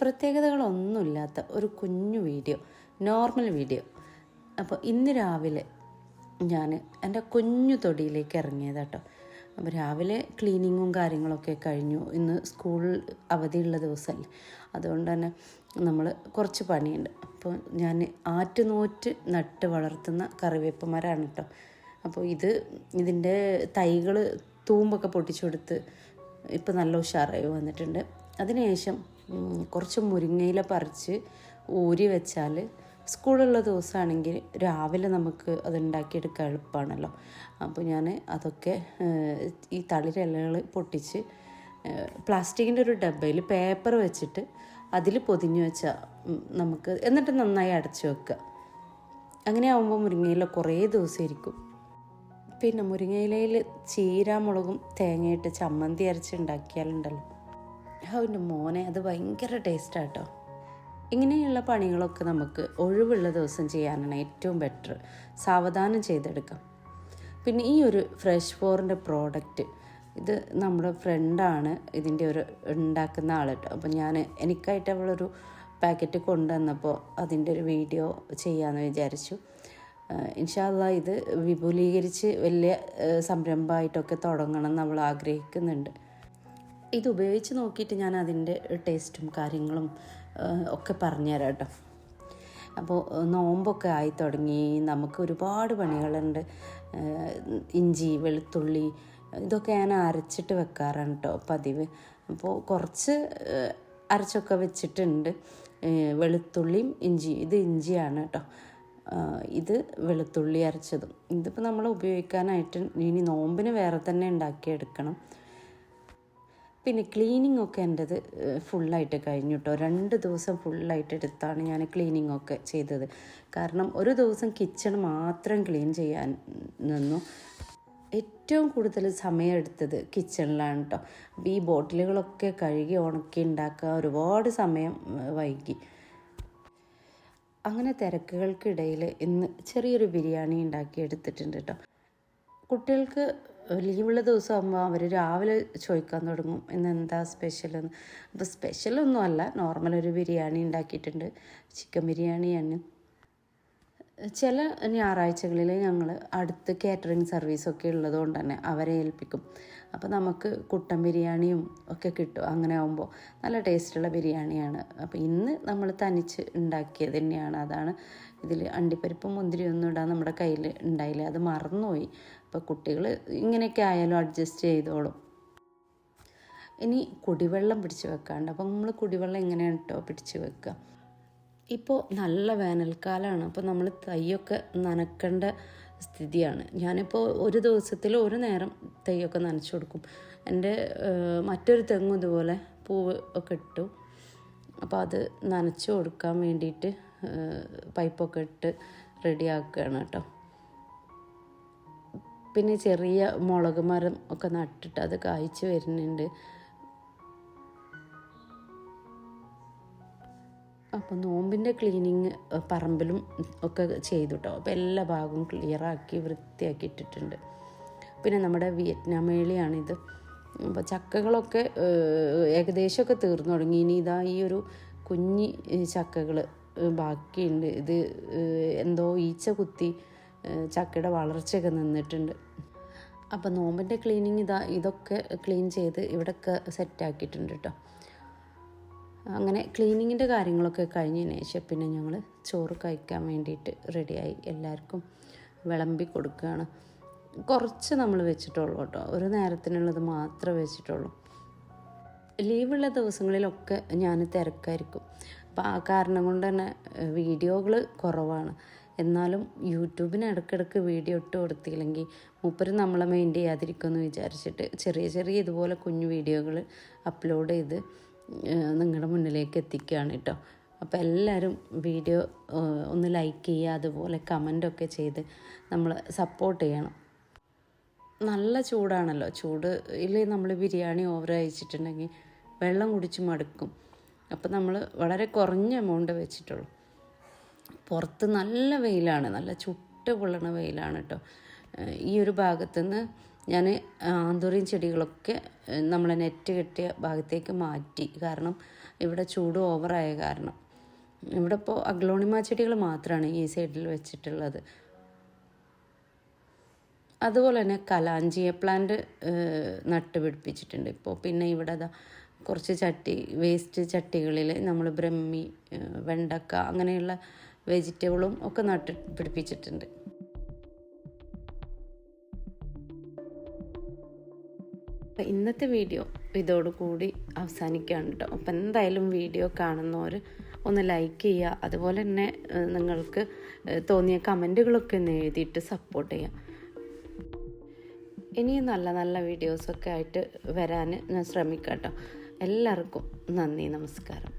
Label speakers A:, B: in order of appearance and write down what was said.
A: പ്രത്യേകതകളൊന്നുമില്ലാത്ത ഒരു കുഞ്ഞു video, normal video. അപ്പോൾ ഇന്ന് രാവിലെ ഞാൻ എൻ്റെ കുഞ്ഞു തൊടിയിലേക്ക് ഇറങ്ങിയതാട്ടോ. അപ്പോൾ രാവിലെ ക്ലീനിങ്ങും കാര്യങ്ങളൊക്കെ കഴിഞ്ഞു. ഇന്ന് സ്കൂൾ അവധിയുള്ള ദിവസമല്ലേ, അതുകൊണ്ട് തന്നെ നമ്മൾ കുറച്ച് പണിയുണ്ട്. അപ്പോൾ ഞാൻ ആറ്റുനോറ്റ് നട്ട് വളർത്തുന്ന കറിവേപ്പ് മരമാണ് കേട്ടോ. അപ്പോൾ ഇതിൻ്റെ തൈകൾ തൂമ്പൊക്കെ പൊട്ടിച്ചു കൊടുത്ത് ഇപ്പോൾ നല്ല ഉഷാറായി വന്നിട്ടുണ്ട്. അതിനുശേഷം കുറച്ച് മുരിങ്ങയില പറിച്ച് ഊരി വെച്ചാൽ സ്കൂളുള്ള ദിവസമാണെങ്കിൽ രാവിലെ നമുക്ക് അതുണ്ടാക്കിയെടുക്കാൻ എളുപ്പമാണല്ലോ. അപ്പോൾ ഞാൻ അതൊക്കെ ഈ തളിരിലകൾ പൊട്ടിച്ച് പ്ലാസ്റ്റിക്കിൻ്റെ ഒരു ഡബ്ബയിൽ പേപ്പർ വെച്ചിട്ട് അതിൽ പൊതിഞ്ഞ് വെച്ചാൽ നമുക്ക്, എന്നിട്ട് നന്നായി അടച്ചു വെക്കുക. അങ്ങനെ ആകുമ്പോൾ മുരിങ്ങയില കുറേ ദിവസം ഇരിക്കും. പിന്നെ മുരിങ്ങയിലയിൽ ചീരാമുളകും തേങ്ങയിട്ട് ചമ്മന്തി അരച്ചുണ്ടാക്കിയാലുണ്ടല്ലോ, അവൻ്റെ മോനെ അത് ഭയങ്കര ടേസ്റ്റാട്ടോ. ഇങ്ങനെയുള്ള പണികളൊക്കെ നമുക്ക് ഒഴിവുള്ള ദിവസം ചെയ്യാനാണ് ഏറ്റവും ബെറ്റർ. സാവധാനം ചെയ്തെടുക്കാം. പിന്നെ ഈ ഒരു ഫ്രഷ് ഫോറിൻ്റെ പ്രോഡക്റ്റ്, ഇത് നമ്മുടെ ഫ്രണ്ടാണ് ഇതിൻ്റെ ഒരു ഉണ്ടാക്കുന്ന ആൾ കേട്ടോ. അപ്പോൾ എനിക്കായിട്ട് അവളൊരു പാക്കറ്റ് കൊണ്ടുവന്നപ്പോൾ അതിൻ്റെ ഒരു വീഡിയോ ചെയ്യാമെന്ന് വിചാരിച്ചു. ഇൻഷാ അല്ലാഹ് ഇത് വിപുലീകരിച്ച് വലിയ സംരംഭമായിട്ടൊക്കെ തുടങ്ങണം എന്ന് അവൾ ആഗ്രഹിക്കുന്നുണ്ട്. ഇത് ഉപയോഗിച്ച് നോക്കിയിട്ട് ഞാൻ അതിൻ്റെ ടേസ്റ്റും കാര്യങ്ങളും ഒക്കെ പറഞ്ഞുതരാം കേട്ടോ. അപ്പോൾ നോമ്പൊക്കെ ആയി തുടങ്ങി, നമുക്ക് ഒരുപാട് പണികളുണ്ട്. ഇഞ്ചി, വെളുത്തുള്ളി ഇതൊക്കെ ഞാൻ അരച്ചിട്ട് വെക്കാറാണ് കേട്ടോ പതിവ്. അപ്പോൾ കുറച്ച് അരച്ചൊക്കെ വെച്ചിട്ടുണ്ട്. വെളുത്തുള്ളിയും ഇത് ഇഞ്ചിയാണ് കേട്ടോ, ഇത് വെളുത്തുള്ളി അരച്ചതും. ഇതിപ്പോൾ നമ്മൾ ഉപയോഗിക്കാനായിട്ട് ഇനി നോമ്പിന് വേറെ തന്നെ ഉണ്ടാക്കിയെടുക്കണം. പിന്നെ ക്ലീനിങ് ഒക്കെ എൻ്റെത് ഫുള്ളായിട്ട് കഴിഞ്ഞു കേട്ടോ. 2 ദിവസം ഫുള്ളായിട്ട് എടുത്താണ് ഞാൻ ക്ലീനിങ് ഒക്കെ ചെയ്തത്. കാരണം ഒരു ദിവസം കിച്ചൺ മാത്രം ക്ലീൻ ചെയ്യാൻ നിന്നു. ഏറ്റവും കൂടുതൽ സമയം എടുത്തത് കിച്ചണിലാണ് കേട്ടോ. അപ്പോൾ ഈ ബോട്ടിലുകളൊക്കെ കഴുകി ഉണക്കി ഉണ്ടാക്കാൻ ഒരുപാട് സമയം വൈകി. അങ്ങനെ തിരക്കുകൾക്കിടയിൽ ഇന്ന് ചെറിയൊരു ബിരിയാണി ഉണ്ടാക്കി എടുത്തിട്ടുണ്ട് കേട്ടോ. കുട്ടികൾക്ക് ലീവുള്ള ദിവസമാകുമ്പോൾ അവർ രാവിലെ ചോദിക്കാൻ തുടങ്ങും ഇന്ന് എന്താ സ്പെഷ്യലെന്ന്. അപ്പോൾ സ്പെഷ്യലൊന്നും അല്ല, നോർമൽ ഒരു ബിരിയാണി ഉണ്ടാക്കിയിട്ടുണ്ട്, ചിക്കൻ ബിരിയാണിയാണ്. ചില ഞായറാഴ്ചകളിൽ ഞങ്ങൾ അടുത്ത് കാറ്ററിംഗ് സർവീസൊക്കെ ഉള്ളതുകൊണ്ട് തന്നെ അവരെ ഏൽപ്പിക്കും. അപ്പോൾ നമുക്ക് കുട്ടൻ ബിരിയാണിയും ഒക്കെ കിട്ടും. അങ്ങനെ ആകുമ്പോൾ നല്ല ടേസ്റ്റുള്ള ബിരിയാണിയാണ്. അപ്പോൾ ഇന്ന് നമ്മൾ തനിച്ച് ഉണ്ടാക്കിയത് തന്നെയാണ്. അതാണ് ഇതിൽ അണ്ടിപ്പരിപ്പും മുന്തിരിയൊന്നും ഇടാൻ നമ്മുടെ കയ്യിൽ ഉണ്ടായില്ല, അത് മറന്നുപോയി. അപ്പോൾ കുട്ടികൾ ഇങ്ങനെയൊക്കെ ആയാലും അഡ്ജസ്റ്റ് ചെയ്തോളും. ഇനി കുടിവെള്ളം പിടിച്ച് വെക്കാണ്ട്. അപ്പോൾ നമ്മൾ കുടിവെള്ളം എങ്ങനെയാണ് കേട്ടോ പിടിച്ച് വെക്കുക. ഇപ്പോൾ നല്ല വേനൽക്കാലമാണ്, അപ്പോൾ നമ്മൾ തൈയൊക്കെ നനക്കേണ്ട സ്ഥിതിയാണ്. ഞാനിപ്പോൾ ഒരു ദിവസത്തിൽ ഒരു നേരം തൈയൊക്കെ നനച്ചു കൊടുക്കും. എൻ്റെ മറ്റൊരു തെങ്ങും ഇതുപോലെ പൂവ് ഒക്കെ ഇട്ടു. അപ്പോൾ അത് നനച്ചു കൊടുക്കാൻ വേണ്ടിയിട്ട് പൈപ്പൊക്കെ ഇട്ട് റെഡിയാക്കുകയാണ് കേട്ടോ. പിന്നെ ചെറിയ മുളക് മരം ഒക്കെ നട്ടിട്ട് അത് കായ്ച്ച് വരുന്നുണ്ട്. അപ്പോൾ നോമ്പിൻ്റെ ക്ലീനിങ് പറമ്പിലും ഒക്കെ ചെയ്തു കേട്ടോ. അപ്പോൾ എല്ലാ ഭാഗവും ക്ലിയറാക്കി വൃത്തിയാക്കി ഇട്ടിട്ടുണ്ട്. പിന്നെ നമ്മുടെ വിയറ്റ്നാം മേളിയാണിത്. അപ്പോൾ ചക്കകളൊക്കെ ഏകദേശമൊക്കെ തീർന്നു തുടങ്ങി. ഇനി ഇതാ ഈ ഒരു കുഞ്ഞി ചക്കകൾ ബാക്കിയുണ്ട്. ഇത് എന്തോ ഈച്ച കുത്തി ചക്കയുടെ വളർച്ചയൊക്കെ നിന്നിട്ടുണ്ട്. അപ്പോൾ നോമ്പിൻ്റെ ക്ലീനിങ് ഇതൊക്കെ ക്ലീൻ ചെയ്ത് ഇവിടെയൊക്കെ സെറ്റാക്കിയിട്ടുണ്ട് കേട്ടോ. അങ്ങനെ ക്ലീനിങ്ങിൻ്റെ കാര്യങ്ങളൊക്കെ കഴിഞ്ഞതിന് ശേഷം പിന്നെ ഞങ്ങൾ ചോറ് കഴിക്കാൻ വേണ്ടിയിട്ട് റെഡിയായി. എല്ലാവർക്കും വിളമ്പി കൊടുക്കുകയാണ്. കുറച്ച് നമ്മൾ വെച്ചിട്ടുള്ളൂ കേട്ടോ, ഒരു നേരത്തിനുള്ളത് മാത്രമേ വെച്ചിട്ടുള്ളൂ. ലീവുള്ള ദിവസങ്ങളിലൊക്കെ ഞാൻ തിരക്കായിരിക്കും. അപ്പോൾ ആ കാരണം കൊണ്ട് തന്നെ വീഡിയോകൾ കുറവാണ്. എന്നാലും യൂട്യൂബിന് ഇടയ്ക്കിടയ്ക്ക് വീഡിയോ ഇട്ട് കൊടുത്തില്ലെങ്കിൽ മൂപ്പര് നമ്മളെ മെയിൻറ്റെയിൻ ചെയ്യാതിരിക്കുമെന്ന് വിചാരിച്ചിട്ട് ചെറിയ ചെറിയ ഇതുപോലെ കുഞ്ഞു വീഡിയോകൾ അപ്ലോഡ് ചെയ്ത് നിങ്ങളുടെ മുന്നിലേക്ക് എത്തിക്കുകയാണ് കേട്ടോ. അപ്പോൾ എല്ലാവരും വീഡിയോ ഒന്ന് ലൈക്ക് ചെയ്യുക, അതുപോലെ കമൻ്റൊക്കെ ചെയ്ത് നമ്മൾ സപ്പോർട്ട് ചെയ്യണം. നല്ല ചൂടാണല്ലോ, ചൂടിൽ നമ്മൾ ബിരിയാണി ഓവർ അയച്ചിട്ടുണ്ടെങ്കിൽ വെള്ളം കുടിച്ച് മടുക്കും. അപ്പോൾ നമ്മൾ വളരെ കുറഞ്ഞ എമൗണ്ട് വെച്ചിട്ടുള്ളൂ. പുറത്ത് നല്ല വെയിലാണ്, നല്ല ചുട്ട് പൊള്ളണ വെയിലാണ് കേട്ടോ. ഈ ഒരു ഭാഗത്തുനിന്ന് ഞാൻ ആന്തൂറിയം ചെടികളൊക്കെ നമ്മളെ നെറ്റ് കെട്ടിയ ഭാഗത്തേക്ക് മാറ്റി. കാരണം ഇവിടെ ചൂട് ഓവറായ കാരണം. ഇവിടെ ഇപ്പോൾ അഗ്ലോണിമ ചെടികൾ മാത്രമാണ് ഈ സൈഡിൽ വെച്ചിട്ടുള്ളത്. അതുപോലെ തന്നെ കലാഞ്ചിയ പ്ലാന്റ് നട്ട് പിടിപ്പിച്ചിട്ടുണ്ട് ഇപ്പോൾ. പിന്നെ ഇവിടെ കുറച്ച് വേസ്റ്റ് ചട്ടികളിൽ നമ്മൾ ബ്രഹ്മി, വെണ്ടക്ക അങ്ങനെയുള്ള വെജിറ്റബിളും ഒക്കെ നട്ട് പിടിപ്പിച്ചിട്ടുണ്ട്. ഇന്നത്തെ വീഡിയോ ഇതോടുകൂടി അവസാനിക്കുകയാണ് കേട്ടോ. അപ്പം എന്തായാലും വീഡിയോ കാണുന്നവർ ഒന്ന് ലൈക്ക് ചെയ്യുക. അതുപോലെ തന്നെ നിങ്ങൾക്ക് തോന്നിയ കമൻറ്റുകളൊക്കെ ഒന്ന് എഴുതിയിട്ട് സപ്പോർട്ട് ചെയ്യാം. ഇനിയും നല്ല നല്ല വീഡിയോസൊക്കെ ആയിട്ട് വരാൻ ഞാൻ ശ്രമിക്കാം കേട്ടോ. എല്ലാവർക്കും നന്ദി, നമസ്കാരം.